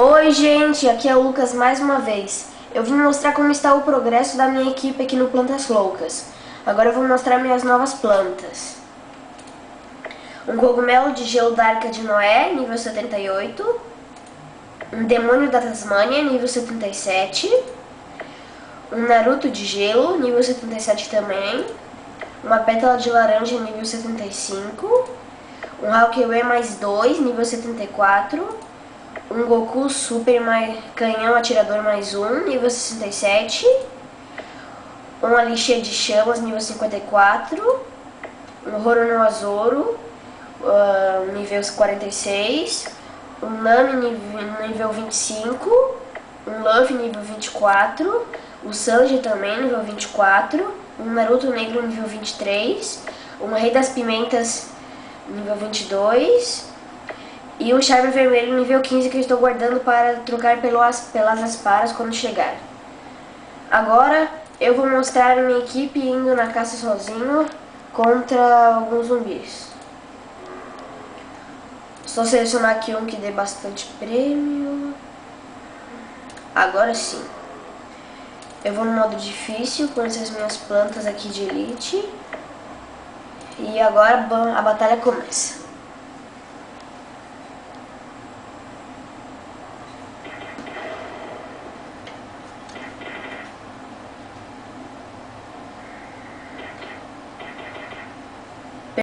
Oi gente, aqui é o Lucas mais uma vez. Eu vim mostrar como está o progresso da minha equipe aqui no Plantas Loucas. Agora eu vou mostrar minhas novas plantas. Um cogumelo de gelo da Arca de Noé, nível 78. Um demônio da Tasmânia, nível 77. Um Naruto de gelo, nível 77 também. Uma pétala de laranja, nível 75. Um Hawkeye mais 2, nível 74. Um Goku Super Canhão Atirador mais 1, nível 67. Um Alixia de Chamas, nível 54. Um Roronoa-Zoro, nível 46. Um Nami, nível 25. Um Luffy, nível 24. O Sanji também, nível 24. Um Naruto Negro, nível 23. Um Rei das Pimentas, nível 22. E um Charme Vermelho nível 15 que eu estou guardando para trocar pelas Asparas quando chegar. Agora eu vou mostrar minha equipe indo na caça sozinho contra alguns zumbis. Só selecionar aqui um que dê bastante prêmio. Agora sim. Eu vou no modo difícil com essas minhas plantas aqui de elite. E agora a batalha começa.